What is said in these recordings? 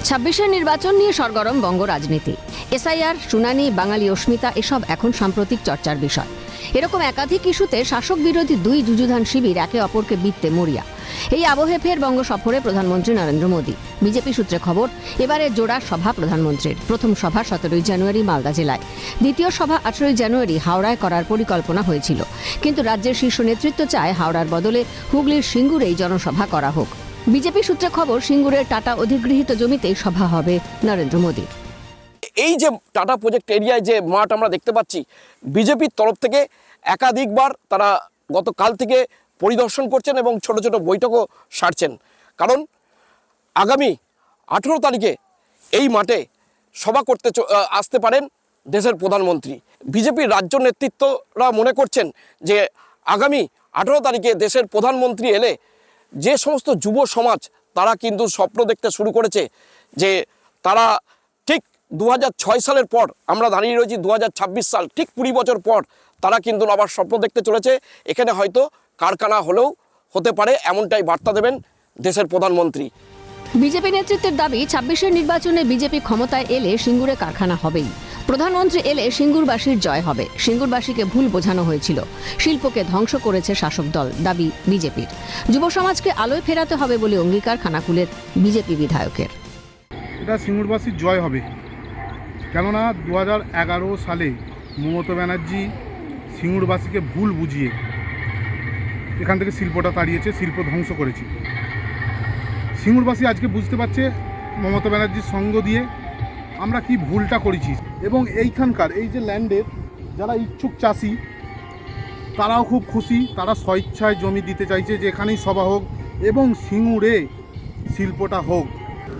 ২৬-এর নির্বাচন নিয়ে সরগরম বঙ্গ রাজনীতি। এসআইআর, শুনানি, বাঙালি অস্মিতা এসব এখন সাম্প্রতিক চর্চার বিষয়। এরকম একাধিক ইস্যুতে শাসক বিরোধী দুই যুযুধান শিবির একে অপরকে বিত্তে মরিয়া। এই আবহে ফের বঙ্গ সফরে প্রধানমন্ত্রী নরেন্দ্র মোদী। বিজেপি সূত্রে খবর, এবারে জোড়া সভা প্রধানমন্ত্রীর। প্রথম সভা ১৭ই জানুয়ারি মালদা জেলায়, দ্বিতীয় সভা ১৮ই জানুয়ারি হাওড়ায় করার পরিকল্পনা হয়েছিল। কিন্তু রাজ্যের শীর্ষ নেতৃত্ব চায় হাওড়ার বদলে হুগলির সিঙ্গুরেই জনসভা করা হোক। বিজেপি সূত্রে খবর, সিঙ্গুরের টাটা অধিগৃহীত জমিতেই সভা হবে নরেন্দ্র মোদীর। এই যে টাটা প্রজেক্ট এরিয়ায় যে মাঠ আমরা দেখতে পাচ্ছি, বিজেপির তরফ থেকে একাধিকবার তারা গতকাল থেকে পরিদর্শন করছেন এবং ছোট ছোট বৈঠকও সারছেন। কারণ আগামী 18 তারিখে এই মাঠে সভা করতে আসতে পারেন দেশের প্রধানমন্ত্রী। বিজেপির রাজ্য নেতৃত্বরা মনে করছেন যে আগামী 18 তারিখে দেশের প্রধানমন্ত্রী এলে যে সমস্ত যুব সমাজ তারা কিন্তু স্বপ্ন দেখতে শুরু করেছে যে তারা ঠিক 2006 সালের পর, আমরা দাঁড়িয়ে রয়েছি 2026 সাল, ঠিক 20 বছর পর তারা কিন্তু আবার স্বপ্ন দেখতে চলেছে। এখানে হয়তো কারখানা হলেও হতে পারে, এমনটাই বার্তা দেবেন দেশের প্রধানমন্ত্রী। বিজেপি নেতৃত্বের দাবি, ২৬-এর নির্বাচনে বিজেপি ক্ষমতায় এলে সিঙ্গুরে কারখানা হবেই। প্রধানমন্ত্রী এলে সিঙ্গুরবাসীর জয় হবে। সিঙ্গুরবাসীকে ভুল বোঝানো হয়েছিল, শিল্পকে ধ্বংস করেছে শাসক দল, দাবি বিজেপির। যুব সমাজকে আলোয় ফেরাতে হবে বলে অঙ্গীকার খানাকুলের বিজেপি বিধায়কের। এটা সিঙ্গুরবাসীর জয় হবে, কেননা 2011 সালে মমতা ব্যানার্জি সিঙ্গুরবাসীকে ভুল বুঝিয়ে এখান থেকে শিল্পটা তাড়িয়েছে, শিল্প ধ্বংস করেছে। সিঙ্গুরবাসী আজকে বুঝতে পারছে মমতা ব্যানার্জির সঙ্গ দিয়ে আমরা কি ভুলটা করেছি। এবং এইখানকার এই যে ল্যান্ডের যারা ইচ্ছুক চাষি তারাও খুব খুশি, তারা স্বেচ্ছায় জমি দিতে চাইছে যে এখানেই সভা হোক এবং সিঙ্গুরে শিল্পটা হোক।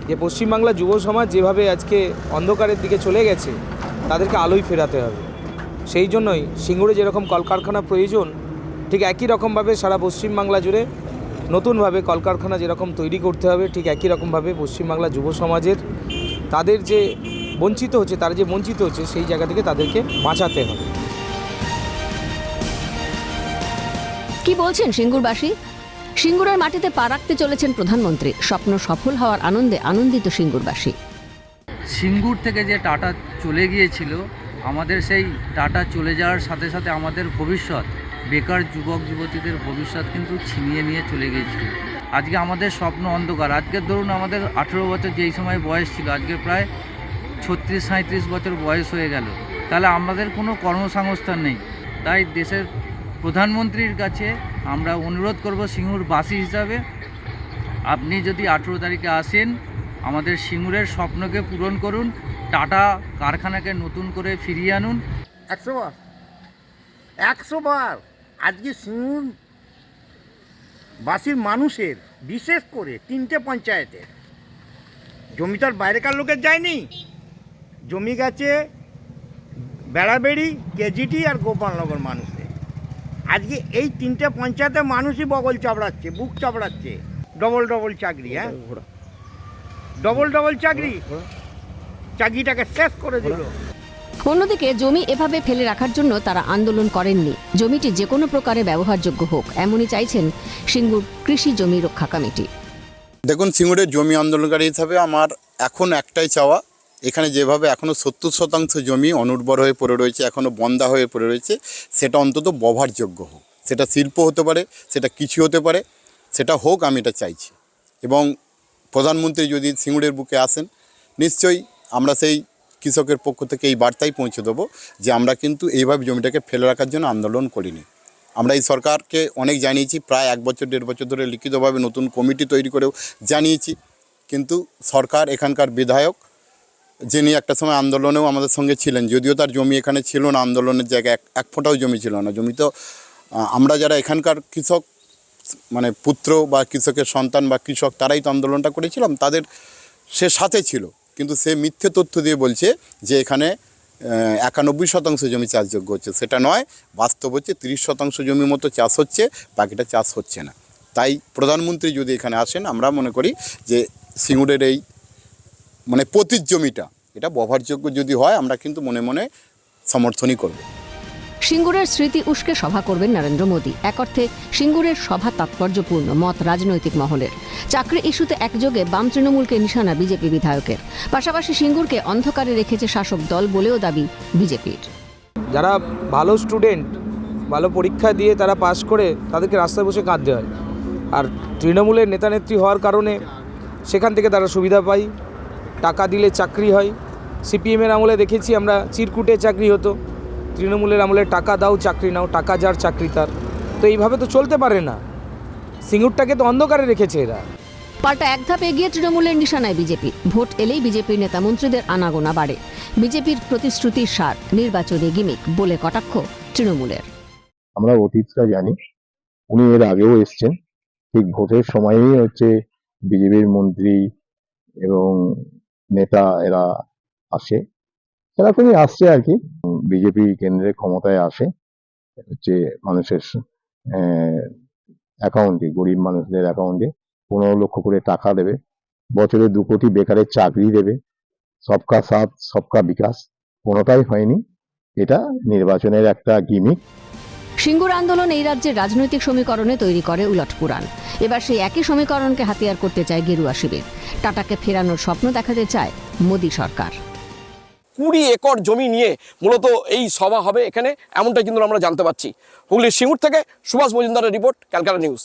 যে পশ্চিমবাংলা যুব সমাজ যেভাবে আজকে অন্ধকারের দিকে চলে গেছে, তাদেরকে আলোয় ফেরাতে হবে। সেই জন্যই সিঙ্গুরে যেরকম কলকারখানা প্রয়োজন, ঠিক একই রকমভাবে সারা পশ্চিমবাংলা জুড়ে নতুনভাবে কলকারখানা যেরকম তৈরি করতে হবে, ঠিক একই রকমভাবে পশ্চিমবাংলা যুব সমাজের তাদের যে বঞ্চিত হচ্ছে, তারা যে বঞ্চিত হচ্ছে সেই জায়গা থেকে তাদেরকে বাঁচাতে হবে। কি বলছেন সিঙ্গুরবাসী? সিঙ্গুরের মাটিতে পা রাখতে চলেছেন প্রধানমন্ত্রী। স্বপ্ন সফল হওয়ার আনন্দে আনন্দিত সিঙ্গুরবাসী। সিঙ্গুর থেকে যে টাটা চলে গিয়েছিল, আমাদের সেই টাটা চলে যাওয়ার সাথে সাথে আমাদের ভবিষ্যৎ, বেকার যুবক যুবতীদের ভবিষ্যৎ কিন্তু ছিনিয়ে নিয়ে চলে গিয়েছিল। আজকে আমাদের স্বপ্ন অন্ধকার। আজকে ধরুন আমাদের 18 বছর যেই সময় বয়স ছিল, আজকে প্রায় 36-37 বছর বয়স হয়ে গেল। তাহলে আমাদের কোনো কর্মসংস্থান নেই। তাই দেশের প্রধানমন্ত্রীর কাছে আমরা অনুরোধ করব, সিঙ্গুরবাসী হিসাবে আপনি যদি 18 তারিখে আসেন, আমাদের সিঙ্গুরের স্বপ্নকে পূরণ করুন, টাটা কারখানাকে নতুন করে ফিরিয়ে আনুন। 100 বার আজকে সিঙ্গুরবাসীর মানুষের, বিশেষ করে 3টে পঞ্চায়েতের জমি তার বাইরেকার লোকের যায়নি। জমি গেছে বেড়াবেড়ি, কেজিটি আর গোপালনগর মানুষের। আজকে এই 3টে পঞ্চায়েতের মানুষই বগল চাপড়াচ্ছে, বুক চাপড়াচ্ছে। ডবল চাকরি, ডবল চাকরি, চাকরিটাকে শেষ করে দিল। অন্যদিকে জমি এভাবে ফেলে রাখার জন্য তারা আন্দোলন করেননি। জমিটি যে কোনো প্রকারে ব্যবহারযোগ্য হোক, এমনই চাইছেন সিঙ্গুর কৃষি জমি রক্ষা কমিটি। দেখুন, সিঙ্গুরের জমি আন্দোলনকারী হিসাবে আমার এখন একটাই চাওয়া, এখানে যেভাবে এখনও 70% জমি অনুর্বর হয়ে পড়ে রয়েছে, এখনও বন্ধা হয়ে পড়ে রয়েছে, সেটা অন্তত ব্যবহারযোগ্য হোক। সেটা শিল্প হতে পারে, সেটা কিছু হতে পারে, সেটা হোক, আমি এটা চাইছি। এবং প্রধানমন্ত্রী যদি সিঙ্গুরের বুকে আসেন, নিশ্চয়ই আমরা সেই কৃষকের পক্ষ থেকে এই বার্তাই পৌঁছে দেবো যে আমরা কিন্তু এইভাবে জমিটাকে ফেলে রাখার জন্য আন্দোলন করিনি। আমরা এই সরকারকে অনেক জানিয়েছি, প্রায় 1 বছর 1.5 বছর ধরে লিখিতভাবে নতুন কমিটি তৈরি করেও জানিয়েছি। কিন্তু সরকার, এখানকার বিধায়ক যিনি একটা সময় আন্দোলনেও আমাদের সঙ্গে ছিলেন, যদিও তার জমি এখানে ছিল না, আন্দোলনের জায়গায় এক ফোঁটাও জমি ছিল না। জমি তো আমরা যারা এখানকার কৃষক, মানে পুত্র বা কৃষকের সন্তান বা কৃষক, তারাই তো আন্দোলনটা করেছিলাম, তাদের সে সাথে ছিল। কিন্তু সে মিথ্যে তথ্য দিয়ে বলছে যে এখানে 91% জমি চাষযোগ্য হচ্ছে। সেটা নয়, বাস্তব হচ্ছে 30% জমি মতো চাষ হচ্ছে, বাকিটা চাষ হচ্ছে না। তাই প্রধানমন্ত্রী যদি এখানে আসেন, আমরা মনে করি যে সিঙ্গুরের এই মানে পতিত জমিটা, এটা ব্যবহারযোগ্য যদি হয়, আমরা কিন্তু মনে মনে সমর্থনই করব। সিঙ্গুরের স্মৃতি উস্কে সভা করবেন নরেন্দ্র মোদী। এক অর্থে সিঙ্গুরের সভা তাৎপর্যপূর্ণ মত রাজনৈতিক মহলের। চাকরি ইস্যুতে একযোগে বাম তৃণমূলকে নিশানা বিজেপি বিধায়কের। পাশাপাশি সিঙ্গুরকে অন্ধকারে রেখেছে শাসক দল বলেও দাবি বিজেপির। যারা ভালো স্টুডেন্ট, ভালো পরীক্ষা দিয়ে তারা পাস করে তাদেরকে রাস্তায় বসে কাঁদতে হয়, আর তৃণমূলের নেতানেত্রী হওয়ার কারণে সেখান থেকে তারা সুবিধা পায়, টাকা দিলে চাকরি হয়। সিপিএমের আমলে দেখেছি আমরা চিরকুটে চাকরি হতো, তৃণমূলের আমলে টাকা দাও চাকরি নাও, টাকা যার চাকরি তার। তো এইভাবে তো চলতে পারে না, সিঙ্গুরটাকে তো অন্ধকারে রেখেছে এরা। পাল্টা এক ধাপ এগিয়ে তৃণমূলের নিশানায় বিজেপি। ভোট এলেই বিজেপির নেতা মন্ত্রীদের আনাগোনা বাড়ে। বিজেপির প্রতিশ্রুতির সার নির্বাচনী গিমিক বলে কটাক্ষ তৃণমূলের। আমরা অতীতটা জানি, উনি এর আগেও এসছেন, ঠিক ভোটের সময়ই হচ্ছে বিজেপির মন্ত্রী এবং নেতা এরা আসে, সেরকমই আসছে আর কি। বিজেপি কেন্দ্রে ক্ষমতায় আসে হচ্ছে মানুষের অ্যাকাউন্টে, গরিব মানুষদের অ্যাকাউন্টে 15 লক্ষ করে টাকা দেবে, বছরে 2 কোটি বেকারের চাকরি দেবে, সবকা সাথ সবকা বিকাশ, কোনোটাই হয়নি। এটা নির্বাচনের একটা গিমিক। সিঙ্গুর আন্দোলন এই রাজ্যের রাজনৈতিক সমীকরণে তৈরি করে উলটপুরাণ। এবার সেই একই সমীকরণকে হাতিয়ার করতে চায় গেরুয়া শিবির। টাটাকে ফেরানোর স্বপ্ন দেখাতে চায় মোদী সরকার। 20 একর জমি নিয়ে মূলত এই সভা হবে এখানে, এমনটা কিন্তু আমরা জানতে পারছি। হুগলির সিঙ্গুর থেকে সুভাষ মজুমদারের রিপোর্ট, ক্যালকাটা নিউজ।